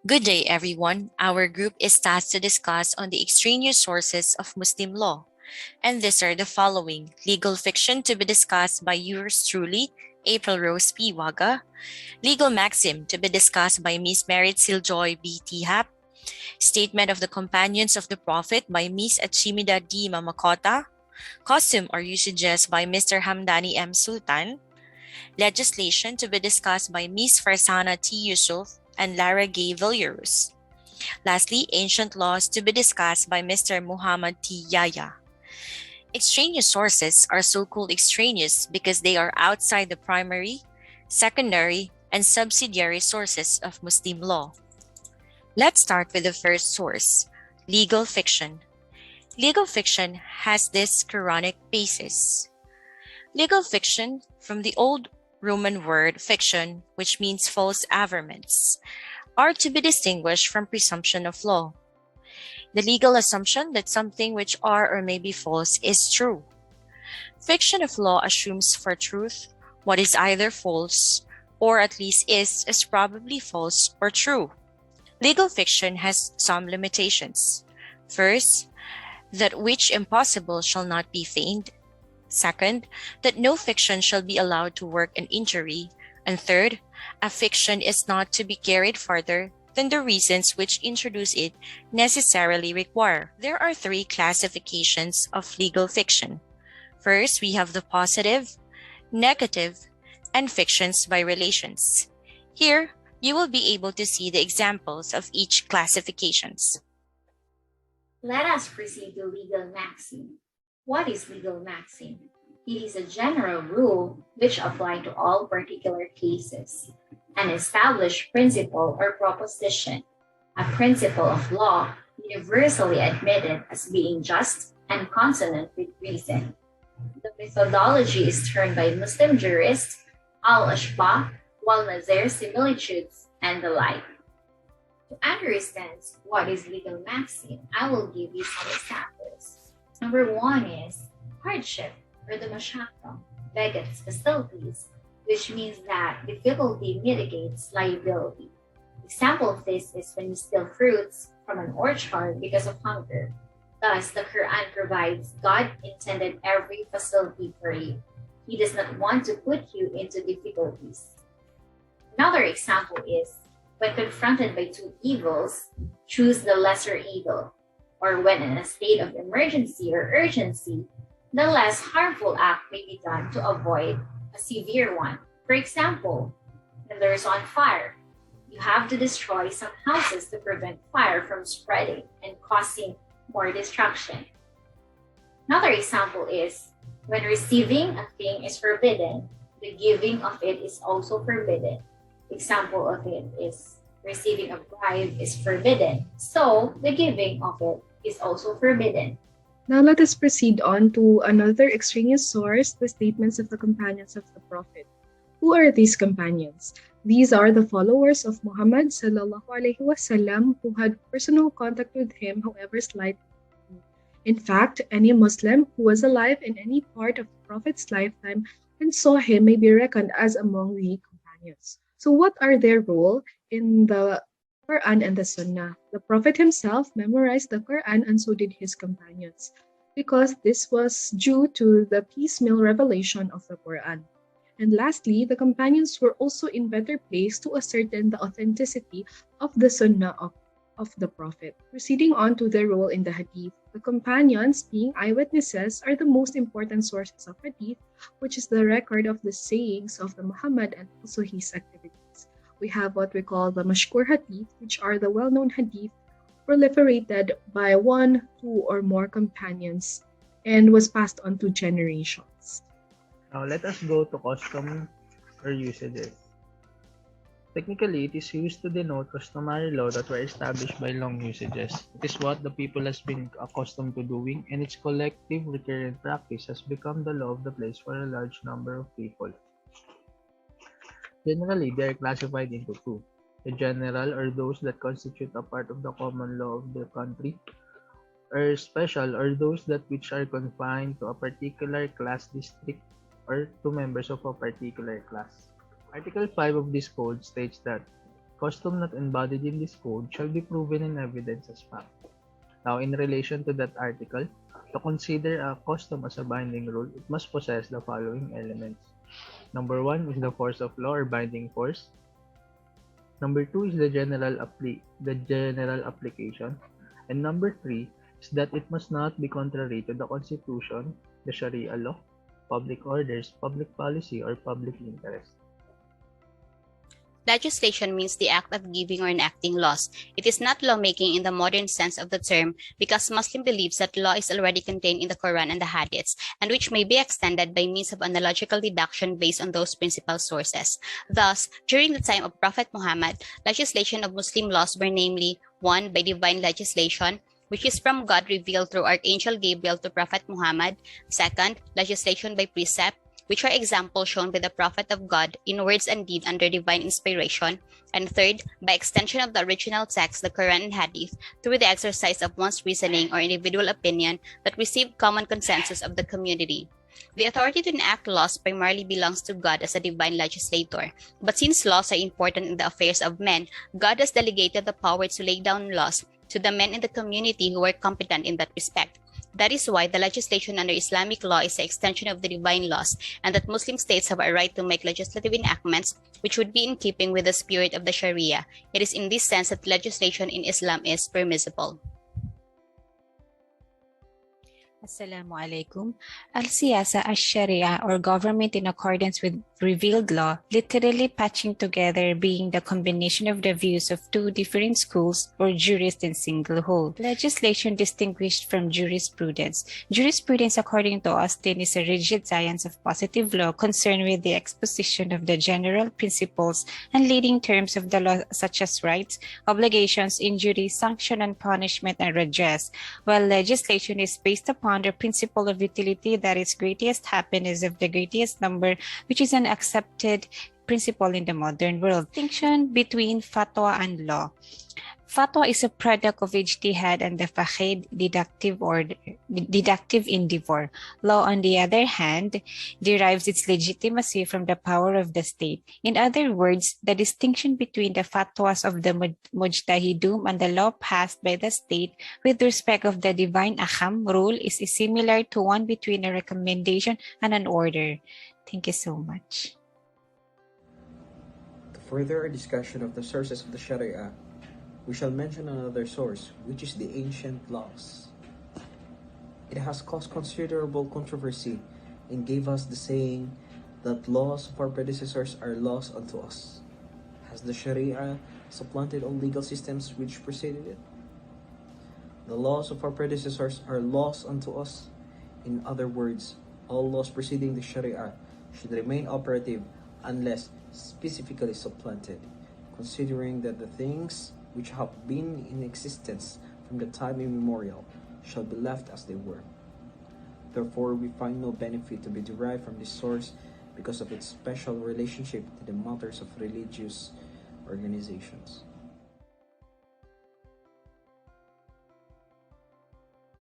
Good day, everyone. Our group is tasked to discuss on the extraneous sources of Muslim law. And these are the following: legal fiction to be discussed by yours truly, April Rose P. Waga; legal maxim to be discussed by Ms. Merit Siljoy B. Tihap; statement of the Companions of the Prophet by Ms. Achimida D. Mamakota; costume or usages by Mr. Hamdani M. Sultan; legislation to be discussed by Ms. Farsana T. Yusuf and Lara Gay Villarus. Lastly, ancient laws to be discussed by Mr. Muhammad T. Yaya. Extraneous sources are so-called extraneous because they are outside the primary, secondary, and subsidiary sources of Muslim law. Let's start with the first source, legal fiction. Legal fiction has this Quranic basis. Legal fiction, from the old Roman word fiction, which means false averments, are to be distinguished from presumption of law. The legal assumption that something which are or may be false is true. Fiction of law assumes for truth what is either false or at least is as probably false or true. Legal fiction has some limitations. First, that which impossible shall not be feigned. Second, that no fiction shall be allowed to work an injury. And third, a fiction is not to be carried farther than the reasons which introduce it necessarily require. There are three classifications of legal fiction. First, we have the positive, negative, and fictions by relations. Here, you will be able to see the examples of each classifications. Let us proceed to legal maxim. What is legal maxim? It is a general rule which applies to all particular cases, an established principle or proposition, a principle of law universally admitted as being just and consonant with reason. The methodology is termed by Muslim jurists al-ashbah, wal-nazir similitudes, and the like. To understand what is legal maxim, I will give you some examples. Number one is hardship or the mashaqqa begets facilities, which means that difficulty mitigates liability. Example of this is when you steal fruits from an orchard because of hunger. Thus, the Quran provides God intended every facility for you. He does not want to put you into difficulties. Another example is when confronted by two evils, choose the lesser evil, or when in a state of emergency or urgency, the less harmful act may be done to avoid a severe one. For example, when there is on fire, you have to destroy some houses to prevent fire from spreading and causing more destruction. Another example is when receiving a thing is forbidden, the giving of it is also forbidden. Example of it is receiving a bribe is forbidden, so the giving of it is also forbidden. Now let us proceed on to another extraneous source, the statements of the companions of the Prophet. Who are these companions? These are the followers of Muhammad sallallahu alaihi wasallam who had personal contact with him, however slight. In fact, any Muslim who was alive in any part of the Prophet's lifetime and saw him may be reckoned as among the companions. So what are their role in the Quran and the Sunnah? The Prophet himself memorized the Quran and so did his companions, because this was due to the piecemeal revelation of the Quran. And lastly, the companions were also in better place to ascertain the authenticity of the Sunnah of the Prophet. Proceeding on to their role in the Hadith, the companions, being eyewitnesses, are the most important sources of Hadith, which is the record of the sayings of the Muhammad and also his activities. We have what we call the Mashkur Hadith, which are the well-known Hadith proliferated by one, two, or more companions and was passed on to generations. Now let us go to custom or usages. Technically, it is used to denote customary law that were established by long usages. It is what the people has been accustomed to doing, and its collective recurrent practice has become the law of the place for a large number of people. Generally, they are classified into two: the general, or those that constitute a part of the common law of the country, or special, or those that which are confined to a particular class district or to members of a particular class. Article 5 of this code states that Custom not embodied in this code shall be proven in evidence as fact. Now, in relation to that article, to consider a custom as a binding rule, it must possess the following elements. Number one is the force of law or binding force. Number two is the general application. And number three is that it must not be contrary to the Constitution, the Sharia law, public orders, public policy, or public interest. Legislation means the act of giving or enacting laws. It is not lawmaking in the modern sense of the term because Muslim believes that law is already contained in the Quran and the Hadiths, and which may be extended by means of analogical deduction based on those principal sources. Thus, during the time of Prophet Muhammad, legislation of Muslim laws were namely 1. By divine legislation, which is from God revealed through Archangel Gabriel to Prophet Muhammad. 2. Legislation by precept, which are examples shown by the prophet of God in words and deed under divine inspiration, and 3rd, by extension of the original text, the Quran and Hadith, through the exercise of one's reasoning or individual opinion that received common consensus of the community. The authority to enact laws primarily belongs to God as a divine legislator, but since laws are important in the affairs of men, God has delegated the power to lay down laws to the men in the community who are competent in that respect. That is why the legislation under Islamic law is an extension of the divine laws, and that Muslim states have a right to make legislative enactments which would be in keeping with the spirit of the Sharia. It is in this sense that legislation in Islam is permissible. Assalamu alaikum. Al-Siyasa al-Sharia, or government in accordance with revealed law, literally patching together being the combination of the views of two different schools or jurists in single whole. Legislation distinguished from jurisprudence. Jurisprudence, according to Austin, is a rigid science of positive law concerned with the exposition of the general principles and leading terms of the law, such as rights, obligations, injury, sanction, and punishment and redress, while legislation is based upon the principle of utility, that is greatest happiness of the greatest number, which is an accepted principle in the modern world. Distinction between fatwa and law. Fatwa is a product of ijtihad and the faqih deductive endeavor. Law, on the other hand, derives its legitimacy from the power of the state. In other words, the distinction between the fatwas of the mujtahidum and the law passed by the state with respect of the divine ahkam rule is similar to one between a recommendation and an order. Thank you so much. To further our discussion of the sources of the Sharia, we shall mention another source, which is the ancient laws. It has caused considerable controversy and gave us the saying that laws of our predecessors are laws unto us. Has the Sharia supplanted all legal systems which preceded it? The laws of our predecessors are laws unto us. In other words, all laws preceding the Sharia should remain operative unless specifically supplanted, considering that the things which have been in existence from the time immemorial shall be left as they were. Therefore, we find no benefit to be derived from this source because of its special relationship to the matters of religious organizations.